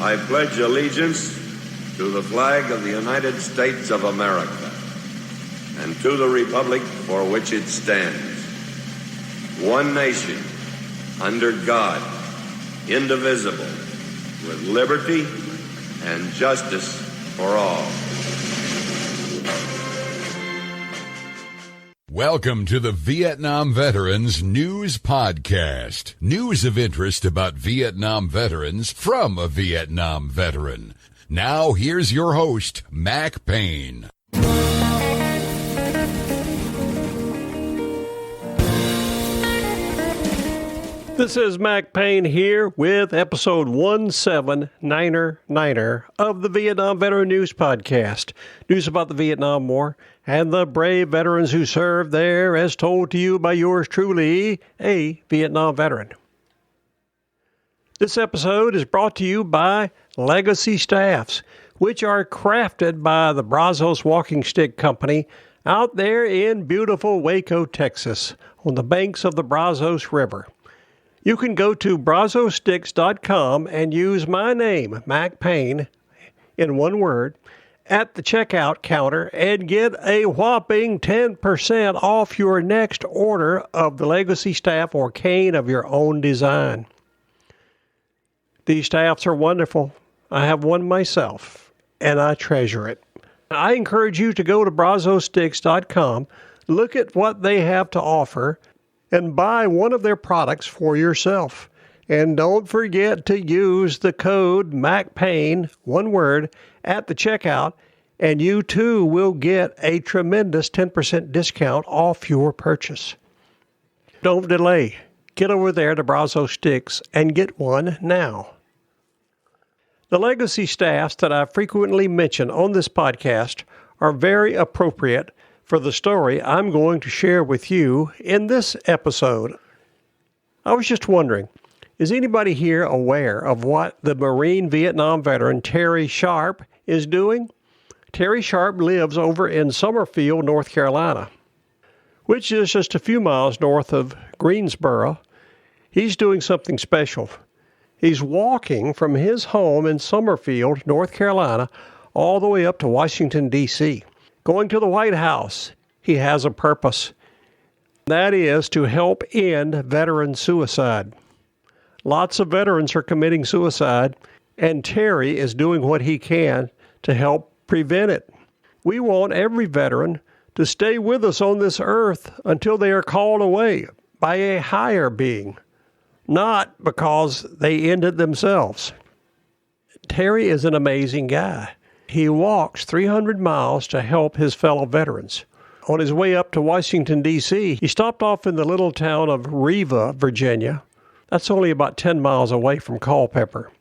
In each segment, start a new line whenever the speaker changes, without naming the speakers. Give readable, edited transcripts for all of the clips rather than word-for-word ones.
I pledge allegiance to the flag of the United States of America and to the republic for which it stands, one nation, under God, indivisible, with liberty and justice for all.
Welcome to the Vietnam Veterans News Podcast. News of interest about Vietnam veterans from a Vietnam veteran. Now, here's your host, Mac Payne.
This is Mac Payne here with episode 1799 of the Vietnam Veteran News Podcast. News about the Vietnam War and the brave veterans who served there, as told to you by yours truly, a Vietnam veteran. This episode is brought to you by Legacy Staffs, which are crafted by the Brazos Walking Stick Company out there in beautiful Waco, Texas, on the banks of the Brazos River. You can go to brazosticks.com and use my name, Mac Payne, in one word, at the checkout counter and get a whopping 10% off your next order of the Legacy staff or cane of your own design. These staffs are wonderful. I have one myself, and I treasure it. I encourage you to go to brazosticks.com, look at what they have to offer, and buy one of their products for yourself. And don't forget to use the code MacPayne, one word, at the checkout, and you too will get a tremendous 10% discount off your purchase. Don't delay. Get over there to Brazos Sticks and get one now. The legacy staffs that I frequently mention on this podcast are very appropriate for the story I'm going to share with you in this episode. I was just wondering, is anybody here aware of what the Marine Vietnam veteran Terry Sharpe is doing? Terry Sharpe lives over in Summerfield, North Carolina, which is just a few miles north of Greensboro. He's doing something special. He's walking from his home in Summerfield, North Carolina, all the way up to Washington, D.C. Going to the White House. He has a purpose. That is to help end veteran suicide. Lots of veterans are committing suicide, and Terry is doing what he can to help prevent it. We want every veteran to stay with us on this earth until they are called away by a higher being, not because they ended themselves. Terry is an amazing guy. He walks 300 miles to help his fellow veterans. On his way up to Washington, D.C., he stopped off in the little town of Riva, Virginia. That's only about 10 miles away from Culpeper.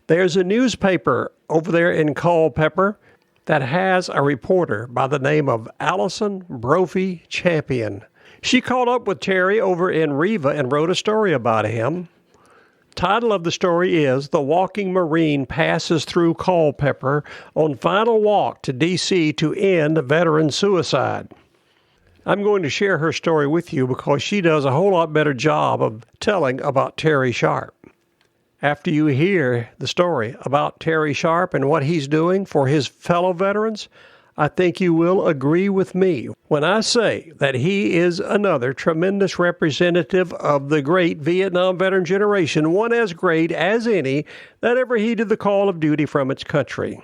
There's a newspaper over there in Culpeper that has a reporter by the name of Allison Brophy Champion. She caught up with Terry over in Riva and wrote a story about him. Title of the story is The Walking Marine Passes Through Culpeper on Final Walk to D.C. to End Veteran Suicide. I'm going to share her story with you because she does a whole lot better job of telling about Terry Sharpe. After you hear the story about Terry Sharpe and what he's doing for his fellow veterans, I think you will agree with me when I say that he is another tremendous representative of the great Vietnam veteran generation, one as great as any that ever heeded the call of duty from its country.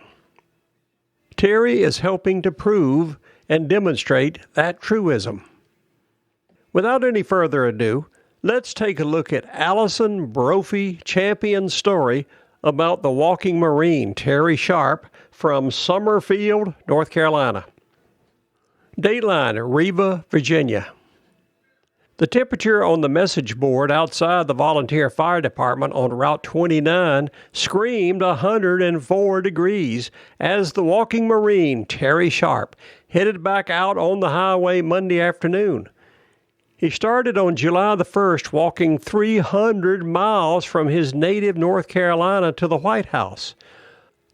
Terry is helping to prove and demonstrate that truism. Without any further ado, let's take a look at Allison Brophy Champion's story about the walking Marine Terry Sharpe from Summerfield, North Carolina. Dateline, Riva, Virginia. The temperature on the message board outside the volunteer fire department on Route 29 screamed 104 degrees as the walking Marine Terry Sharpe headed back out on the highway Monday afternoon. He started on July the 1st walking 300 miles from his native North Carolina to the White House.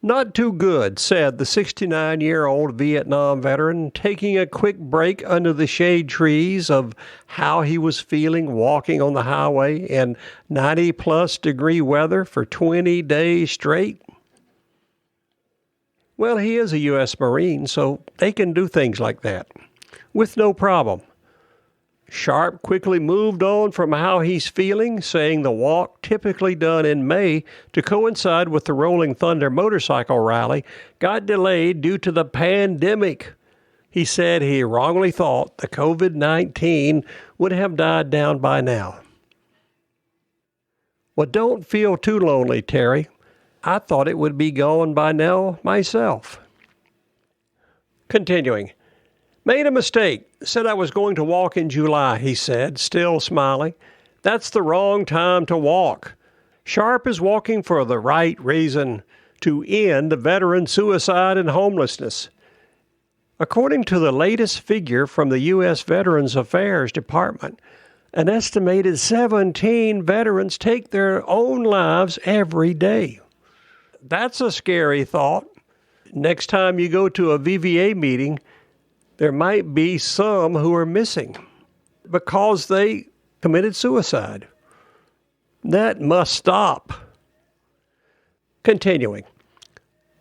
Not too good, said the 69-year-old Vietnam veteran, taking a quick break under the shade trees of how he was feeling walking on the highway in 90-plus degree weather for 20 days straight. Well, he is a U.S. Marine, so they can do things like that with no problem. Sharpe quickly moved on from how he's feeling, saying the walk, typically done in May to coincide with the Rolling Thunder motorcycle rally, got delayed due to the pandemic. He said he wrongly thought the COVID-19 would have died down by now. Well, don't feel too lonely, Terry. I thought it would be gone by now myself. Continuing. Made a mistake. Said I was going to walk in July, he said, still smiling. That's the wrong time to walk. Sharpe is walking for the right reason, to end veteran suicide and homelessness. According to the latest figure from the U.S. Veterans Affairs Department, an estimated 17 veterans take their own lives every day. That's a scary thought. Next time you go to a VVA meeting, there might be some who are missing because they committed suicide. That must stop. Continuing.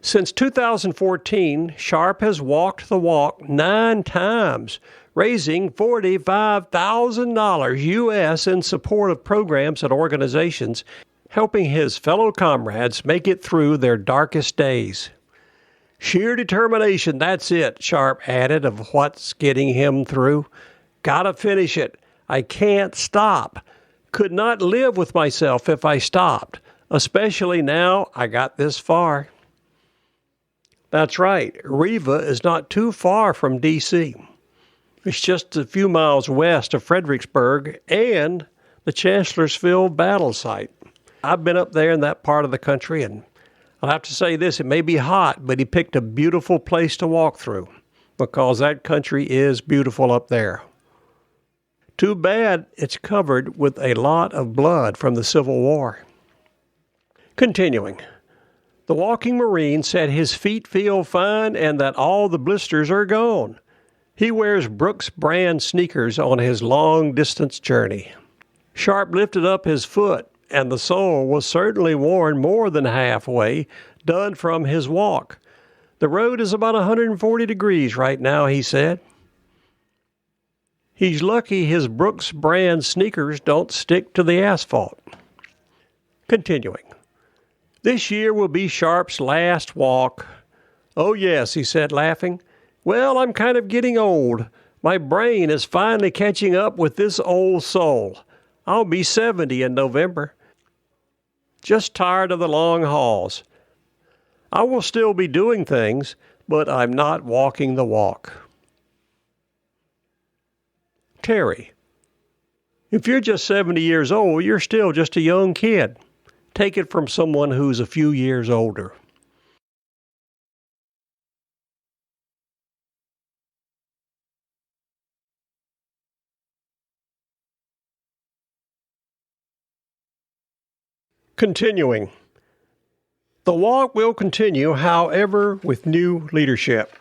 Since 2014, Sharpe has walked the walk 9 times, raising $45,000 U.S. in support of programs and organizations, helping his fellow comrades make it through their darkest days. Sheer determination, that's it, Sharpe added, of what's getting him through. Gotta finish it. I can't stop. Could not live with myself if I stopped, especially now I got this far. That's right. Riva is not too far from D.C. It's just a few miles west of Fredericksburg and the Chancellorsville battle site. I've been up there in that part of the country, and I'll have to say this, it may be hot, but he picked a beautiful place to walk through because that country is beautiful up there. Too bad it's covered with a lot of blood from the Civil War. Continuing. The walking Marine said his feet feel fine and that all the blisters are gone. He wears Brooks brand sneakers on his long-distance journey. Sharpe lifted up his foot, and the sole was certainly worn more than halfway, done from his walk. The road is about 140 degrees right now, he said. He's lucky his Brooks brand sneakers don't stick to the asphalt. Continuing. This year will be Sharpe's last walk. Oh yes, he said, laughing. Well, I'm kind of getting old. My brain is finally catching up with this old soul. I'll be 70 in November. Just tired of the long hauls. I will still be doing things, but I'm not walking the walk. Terry, if you're just 70 years old, you're still just a young kid. Take it from someone who's a few years older. Continuing. The walk will continue, however, with new leadership.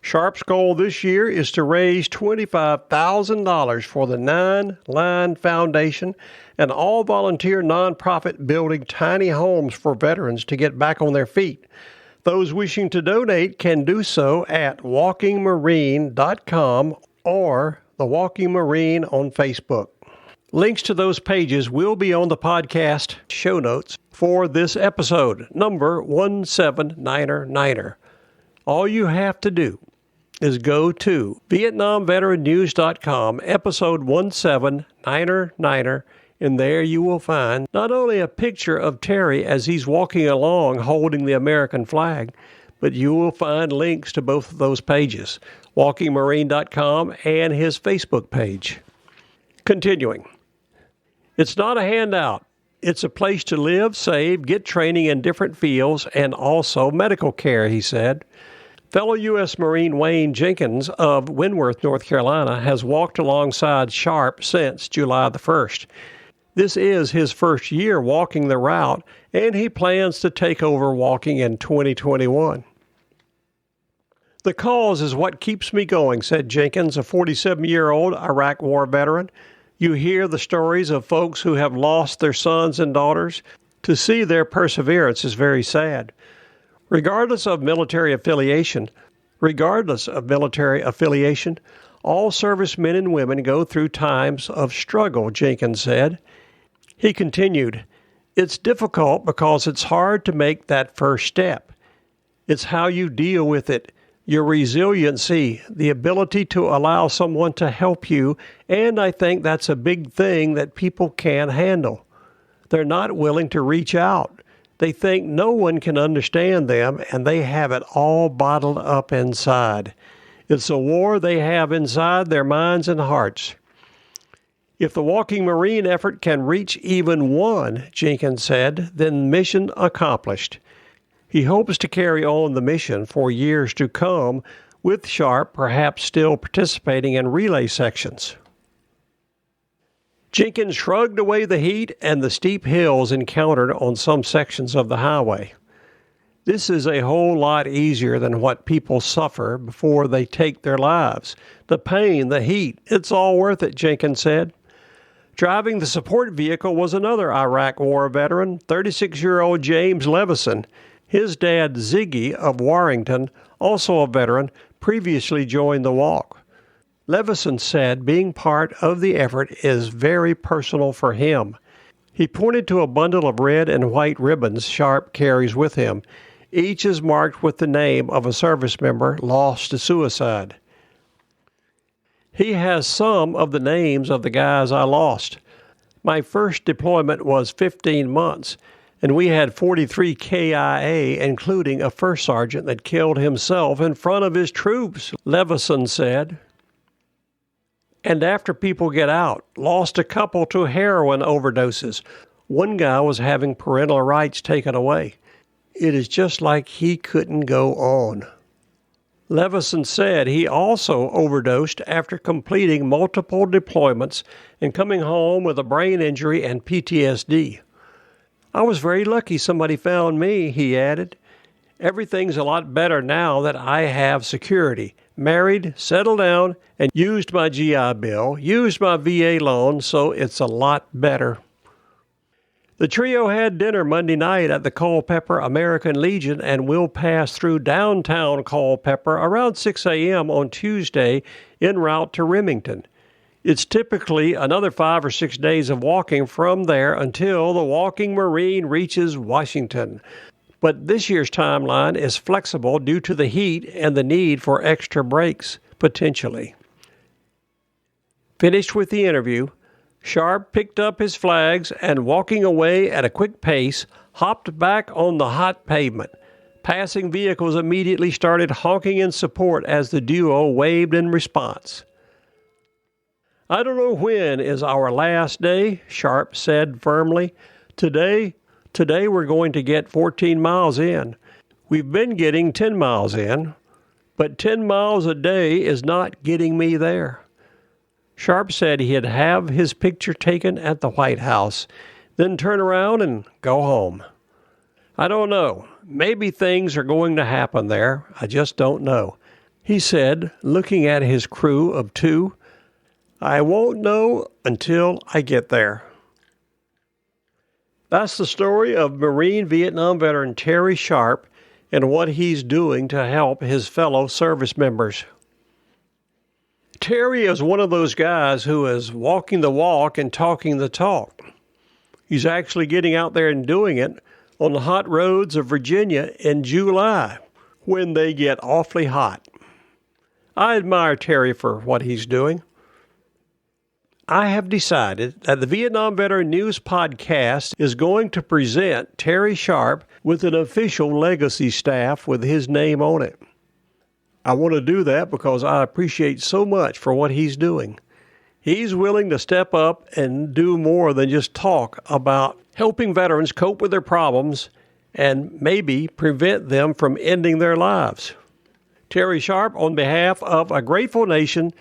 Sharpe's goal this year is to raise $25,000 for the Nine Line Foundation, an all-volunteer nonprofit building tiny homes for veterans to get back on their feet. Those wishing to donate can do so at walkingmarine.com or The Walking Marine on Facebook. Links to those pages will be on the podcast show notes for this episode, number 1799. All you have to do is go to VietnamVeteranNews.com, episode 1799, and there you will find not only a picture of Terry as he's walking along holding the American flag, but you will find links to both of those pages, WalkingMarine.com and his Facebook page. Continuing. It's not a handout. It's a place to live, save, get training in different fields, and also medical care, he said. Fellow U.S. Marine Wayne Jenkins of Wentworth, North Carolina, has walked alongside Sharpe since July the 1st. This is his first year walking the route, and he plans to take over walking in 2021. The cause is what keeps me going, said Jenkins, a 47-year-old Iraq War veteran. You hear the stories of folks who have lost their sons and daughters. To see their perseverance is very sad. Regardless of military affiliation, all servicemen and women go through times of struggle, Jenkins said. He continued, "It's difficult because it's hard to make that first step. It's how you deal with it, your resiliency, the ability to allow someone to help you, and I think that's a big thing that people can't handle. They're not willing to reach out. They think no one can understand them, and they have it all bottled up inside. It's a war they have inside their minds and hearts." If the Walking Marine effort can reach even one, Jenkins said, then mission accomplished. He hopes to carry on the mission for years to come, with Sharpe perhaps still participating in relay sections. Jenkins shrugged away the heat and the steep hills encountered on some sections of the highway. This is a whole lot easier than what people suffer before they take their lives. The pain, the heat, it's all worth it, Jenkins said. Driving the support vehicle was another Iraq War veteran, 36-year-old James Levison. His dad, Ziggy of Warrington, also a veteran, previously joined the walk. Levison said being part of the effort is very personal for him. He pointed to a bundle of red and white ribbons Sharpe carries with him. Each is marked with the name of a service member lost to suicide. "He has some of the names of the guys I lost. My first deployment was 15 months, and we had 43 KIA, including a first sergeant that killed himself in front of his troops," Levison said. "And after people get out, lost a couple to heroin overdoses. One guy was having parental rights taken away. It is just like he couldn't go on." Levison said he also overdosed after completing multiple deployments and coming home with a brain injury and PTSD. "I was very lucky somebody found me," he added. "Everything's a lot better now that I have security. Married, settled down, and used my GI Bill, used my VA loan, so it's a lot better." The trio had dinner Monday night at the Culpeper American Legion and will pass through downtown Culpeper around 6 a.m. on Tuesday en route to Remington. It's typically another 5 or 6 days of walking from there until the Walking Marine reaches Washington. But this year's timeline is flexible due to the heat and the need for extra breaks, potentially. Finished with the interview, Sharpe picked up his flags and, walking away at a quick pace, hopped back on the hot pavement. Passing vehicles immediately started honking in support as the duo waved in response. "I don't know when is our last day," Sharpe said firmly. Today we're going to get 14 miles in. We've been getting 10 miles in, but 10 miles a day is not getting me there." Sharpe said he'd have his picture taken at the White House, then turn around and go home. "I don't know. Maybe things are going to happen there. I just don't know," he said, looking at his crew of 2. "I won't know until I get there." That's the story of Marine Vietnam veteran Terry Sharpe and what he's doing to help his fellow service members. Terry is one of those guys who is walking the walk and talking the talk. He's actually getting out there and doing it on the hot roads of Virginia in July when they get awfully hot. I admire Terry for what he's doing. I have decided that the Vietnam Veteran News Podcast is going to present Terry Sharpe with an official legacy staff with his name on it. I want to do that because I appreciate so much for what he's doing. He's willing to step up and do more than just talk about helping veterans cope with their problems and maybe prevent them from ending their lives. Terry Sharpe, on behalf of a grateful nation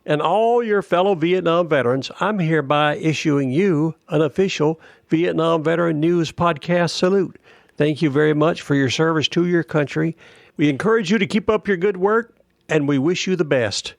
and all your fellow Vietnam veterans, I'm hereby issuing you an official Vietnam Veteran News Podcast salute. Thank you very much for your service to your country. We encourage you to keep up your good work, and we wish you the best.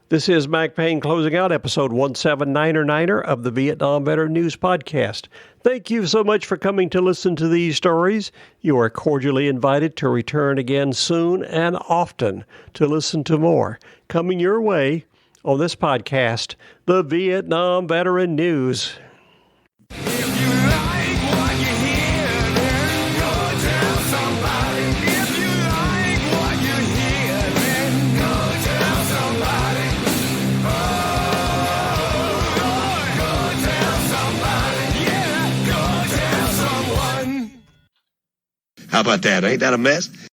This is Mac Payne closing out episode 1799 of the Vietnam Veteran News Podcast. Thank you so much for coming to listen to these stories. You are cordially invited to return again soon and often to listen to more coming your way on this podcast, the Vietnam Veteran News.
How about that? Ain't that a mess?